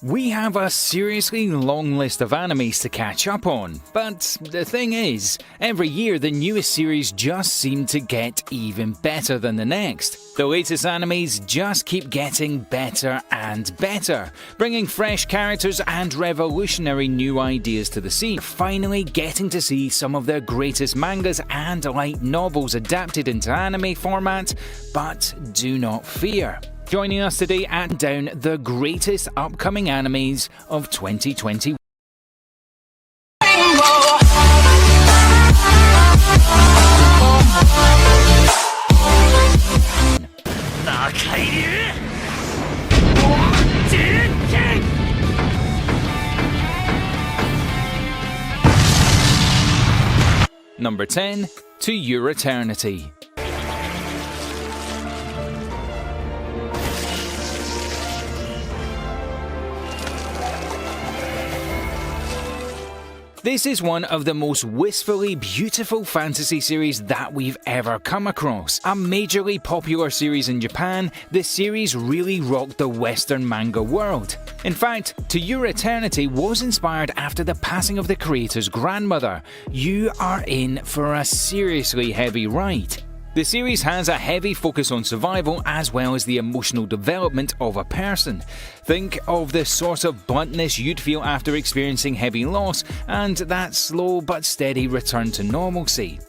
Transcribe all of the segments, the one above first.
We have a seriously long list of animes to catch up on, but the thing is, every year the newest series just seem to get even better than the next. The latest animes just keep getting better and better, bringing fresh characters and revolutionary new ideas to the scene, finally getting to see some of their greatest mangas and light novels adapted into anime format, but do not fear. Joining us today at Down the greatest upcoming animes of 2021. Number 10, To Your Eternity. This is one of the most wistfully beautiful fantasy series that we've ever come across. A majorly popular series in Japan, this series really rocked the Western manga world. In fact, To Your Eternity was inspired after the passing of the creator's grandmother. You are in for a seriously heavy ride. The series has a heavy focus on survival as well as the emotional development of a person. Think of the sort of bluntness you'd feel after experiencing heavy loss and that slow but steady return to normalcy.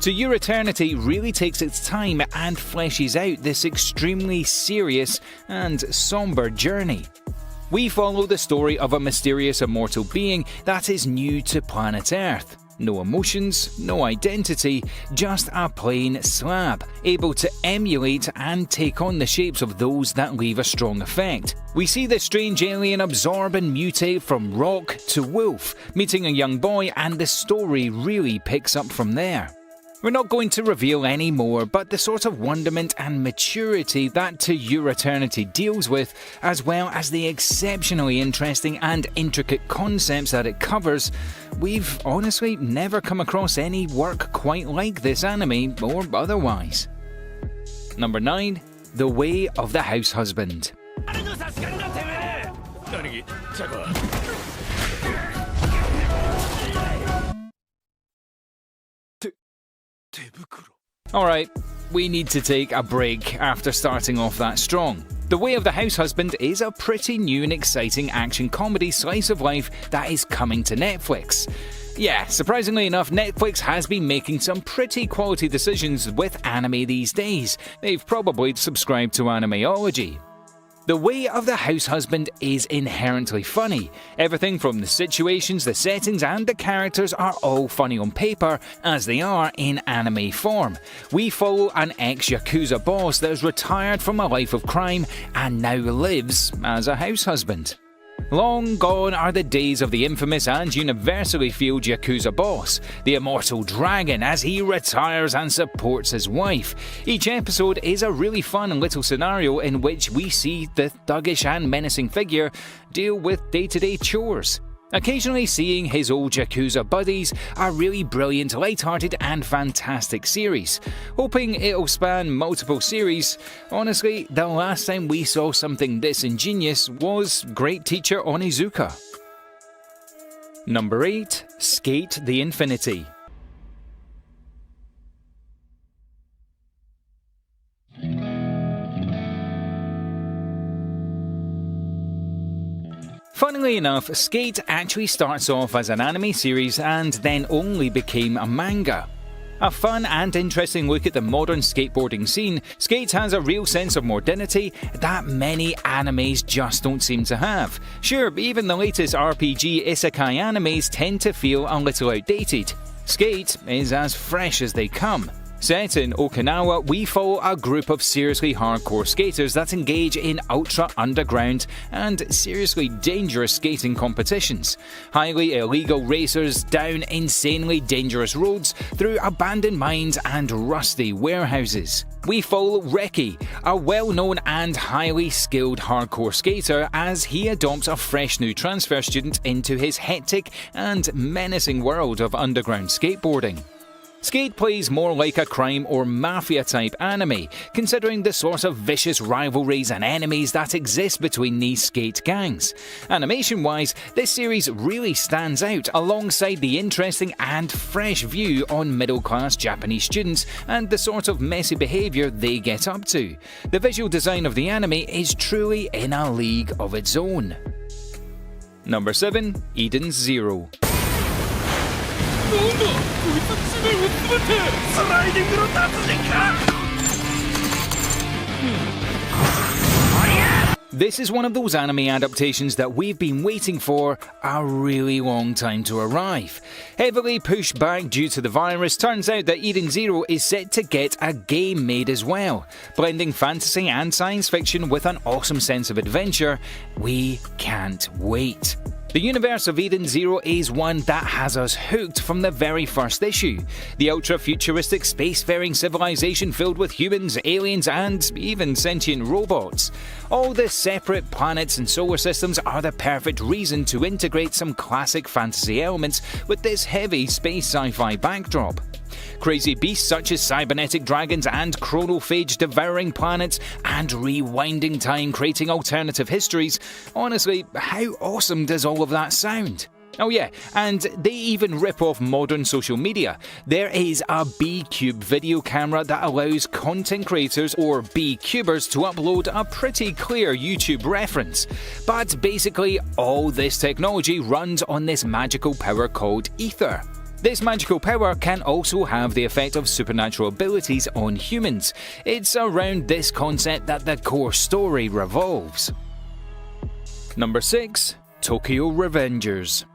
To Your Eternity really takes its time and fleshes out this extremely serious and somber journey. We follow the story of a mysterious immortal being that is new to planet Earth. No emotions, no identity, just a plain slab, able to emulate and take on the shapes of those that leave a strong effect. We see the strange alien absorb and mutate from rock to wolf, meeting a young boy, and the story really picks up from there. We're not going to reveal any more, but the sort of wonderment and maturity that To Your Eternity deals with, as well as the exceptionally interesting and intricate concepts that it covers, we've honestly never come across any work quite like this anime or otherwise. Number 9, The Way of the House Husband. Alright, we need to take a break after starting off that strong. The Way of the House Husband is a pretty new and exciting action comedy slice of life that is coming to Netflix. Yeah, surprisingly enough, Netflix has been making some pretty quality decisions with anime these days. They've probably subscribed to Animeology. The Way of the House Husband is inherently funny. Everything from the situations, the settings and the characters are all funny on paper as they are in anime form. We follow an ex-Yakuza boss that is retired from a life of crime and now lives as a house husband. Long gone are the days of the infamous and universally feared Yakuza boss, the immortal dragon, as he retires and supports his wife. Each episode is a really fun little scenario in which we see the thuggish and menacing figure deal with day-to-day chores. Occasionally seeing his old Yakuza buddies, a really brilliant, light-hearted and fantastic series. Hoping it'll span multiple series, honestly, the last time we saw something this ingenious was Great Teacher Onizuka. Number 8, Skate the Infinity. Funnily enough, Skate actually starts off as an anime series and then only became a manga. A fun and interesting look at the modern skateboarding scene, Skate has a real sense of modernity that many animes just don't seem to have. Sure, even the latest RPG isekai animes tend to feel a little outdated. Skate is as fresh as they come. Set in Okinawa, we follow a group of seriously hardcore skaters that engage in ultra-underground and seriously dangerous skating competitions. Highly illegal racers down insanely dangerous roads through abandoned mines and rusty warehouses. We follow Reki, a well-known and highly skilled hardcore skater, as he adopts a fresh new transfer student into his hectic and menacing world of underground skateboarding. Skate plays more like a crime or mafia type anime, considering the sort of vicious rivalries and enemies that exist between these skate gangs. Animation wise, this series really stands out alongside the interesting and fresh view on middle class Japanese students and the sort of messy behaviour they get up to. The visual design of the anime is truly in a league of its own. Number 7. Eden's Zero. This is one of those anime adaptations that we've been waiting for a really long time to arrive. Heavily pushed back due to the virus, turns out that Eden Zero is set to get a game made as well. Blending fantasy and science fiction with an awesome sense of adventure, we can't wait. The universe of Eden Zero is one that has us hooked from the very first issue. The ultra-futuristic spacefaring civilization filled with humans, aliens, and even sentient robots. All the separate planets and solar systems are the perfect reason to integrate some classic fantasy elements with this heavy space sci-fi backdrop. Crazy beasts such as cybernetic dragons and chronophage devouring planets and rewinding time creating alternative histories. Honestly, how awesome does all of that sound? Oh yeah, and they even rip off modern social media. There is a B-Cube video camera that allows content creators or B-Cubers to upload a pretty clear YouTube reference. But basically, all this technology runs on this magical power called Ether. This magical power can also have the effect of supernatural abilities on humans. It's around this concept that the core story revolves. Number 6. Tokyo Revengers.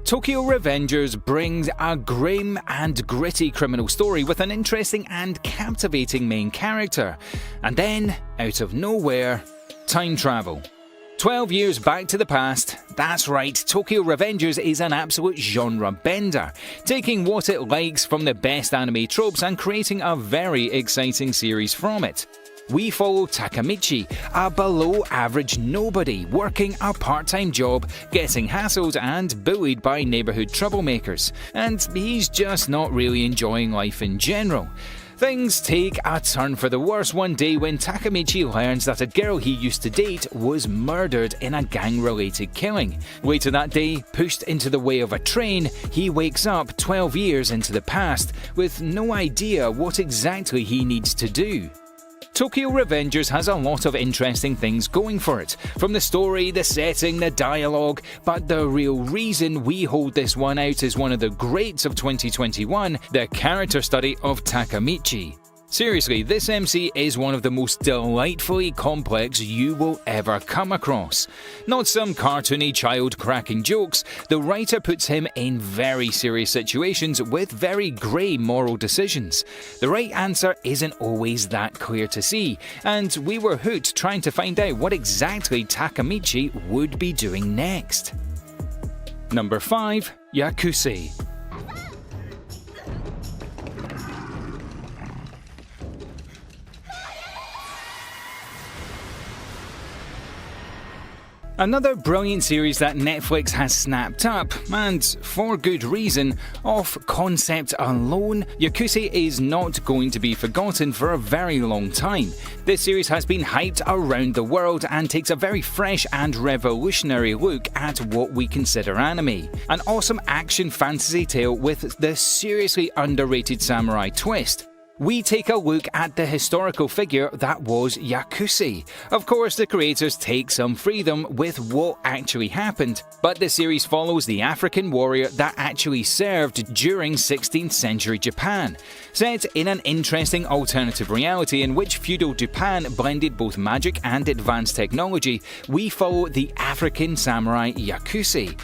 Tokyo Revengers brings a grim and gritty criminal story with an interesting and captivating main character. And then, out of nowhere, time travel. 12 years back to the past, that's right, Tokyo Revengers is an absolute genre bender, taking what it likes from the best anime tropes and creating a very exciting series from it. We follow Takamichi, a below-average nobody working a part-time job, getting hassled and bullied by neighbourhood troublemakers, and he's just not really enjoying life in general. Things take a turn for the worse one day when Takamichi learns that a girl he used to date was murdered in a gang-related killing. Later that day, pushed into the way of a train, he wakes up 12 years into the past with no idea what exactly he needs to do. Tokyo Revengers has a lot of interesting things going for it, from the story, the setting, the dialogue, but the real reason we hold this one out as one of the greats of 2021, the character study of Takamichi. Seriously, this MC is one of the most delightfully complex you will ever come across. Not some cartoony child cracking jokes, the writer puts him in very serious situations with very grey moral decisions. The right answer isn't always that clear to see, and we were hooked trying to find out what exactly Takamichi would be doing next. Number 5. Yakusei. Another brilliant series that Netflix has snapped up, and for good reason. Off concept alone, Yakusei is not going to be forgotten for a very long time. This series has been hyped around the world and takes a very fresh and revolutionary look at what we consider anime. An awesome action fantasy tale with the seriously underrated samurai twist. We take a look at the historical figure that was Yakusei. Of course, the creators take some freedom with what actually happened, but the series follows the African warrior that actually served during 16th century Japan. Set in an interesting alternative reality in which feudal Japan blended both magic and advanced technology, we follow the African samurai Yakusei.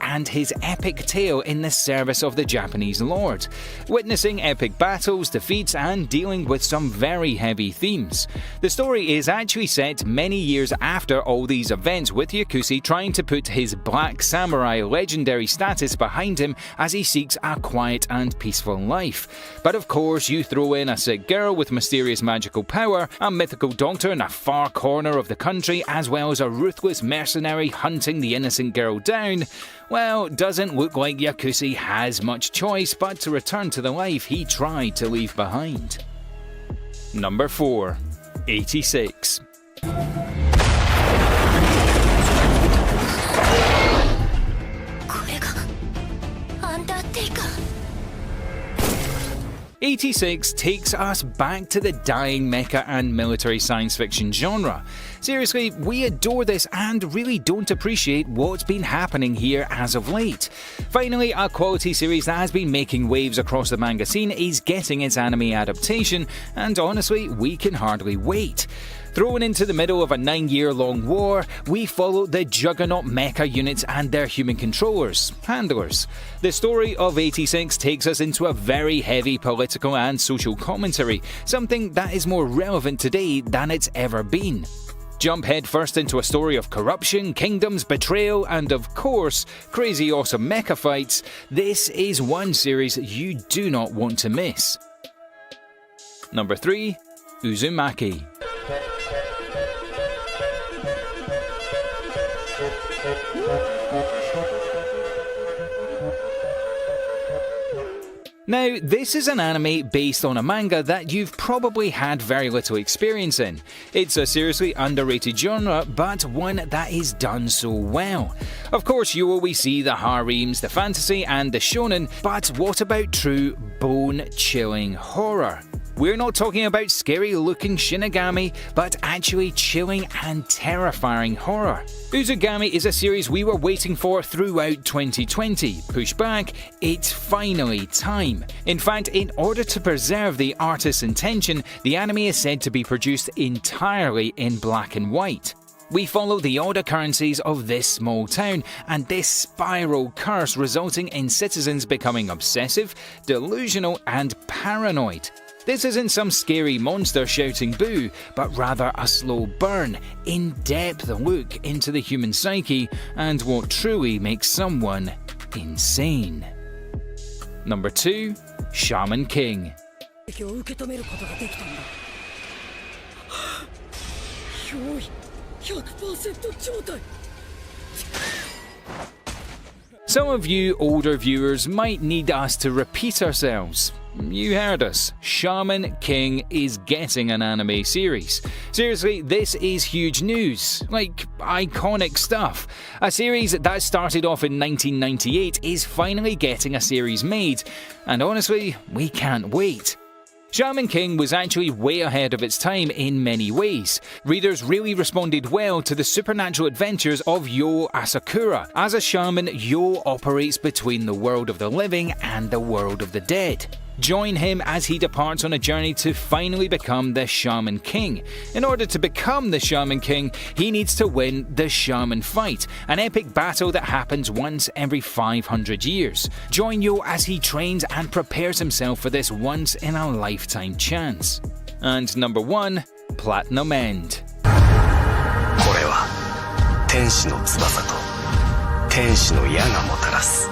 And his epic tale in the service of the Japanese lord. witnessing epic battles, defeats, and dealing with some very heavy themes. The story is actually set many years after all these events, with Yakushi trying to put his Black Samurai legendary status behind him as he seeks a quiet and peaceful life. But of course, you throw in a sick girl with mysterious magical power, a mythical doctor in a far corner of the country, as well as a ruthless mercenary hunting the innocent girl down. Well, doesn't look like Yakushi has much choice but to return to the life he tried to leave behind. Number 4. 86. '86 takes us back to the dying mecha and military science fiction genre. Seriously, we adore this and really don't appreciate what's been happening here as of late. Finally, a quality series that has been making waves across the manga scene is getting its anime adaptation, and honestly, we can hardly wait. Thrown into the middle of a 9-year-long war, we follow the juggernaut mecha units and their human controllers, handlers. The story of 86 takes us into a very heavy political and social commentary, something that is more relevant today than it's ever been. Jump headfirst into a story of corruption, kingdoms, betrayal, and of course, crazy awesome mecha fights. This is one series you do not want to miss. Number 3. Uzumaki. Now, this is an anime based on a manga that you've probably had very little experience in. It's a seriously underrated genre, but one that is done so well. Of course, you always see the harems, the fantasy, and the shonen, but what about true bone-chilling horror? We're not talking about scary-looking Shinigami, but actually chilling and terrifying horror. Uzumaki is a series we were waiting for throughout 2020. Push back, it's finally time. In fact, in order to preserve the artist's intention, the anime is said to be produced entirely in black and white. We follow the odd occurrences of this small town and this spiral curse resulting in citizens becoming obsessive, delusional, and paranoid. This isn't some scary monster shouting boo, but rather a slow burn, in-depth look into the human psyche and what truly makes someone insane. Number 2. Shaman King. Some of you older viewers might need us to repeat ourselves. You heard us. Shaman King is getting an anime series. Seriously, this is huge news. Like, iconic stuff. A series that started off in 1998 is finally getting a series made. And honestly, we can't wait. Shaman King was actually way ahead of its time in many ways. Readers really responded well to the supernatural adventures of Yo Asakura. As a shaman, Yo operates between the world of the living and the world of the dead. Join him as he departs on a journey to finally become the Shaman King. In order to become the Shaman King, he needs to win the Shaman Fight, an epic battle that happens once every 500 years. Join Yo as he trains and prepares himself for this once-in-a-lifetime chance. And number 1, Platinum End. これは天使の翼と天使の矢がもたらす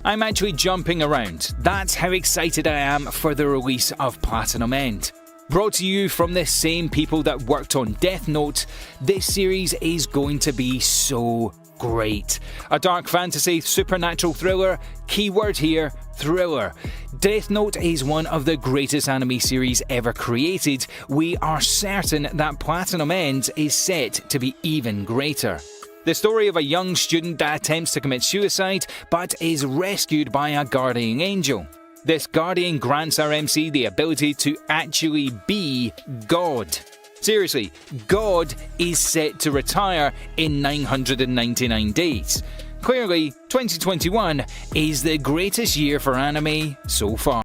I'm actually jumping around. That's how excited I am for the release of Platinum End. Brought to you from the same people that worked on Death Note, this series is going to be so great. A dark fantasy supernatural thriller, keyword here, thriller. Death Note is one of the greatest anime series ever created. We are certain that Platinum End is set to be even greater. The story of a young student that attempts to commit suicide but is rescued by a guardian angel. This guardian grants our MC the ability to actually be God. Seriously, God is set to retire in 999 days. Clearly, 2021 is the greatest year for anime so far.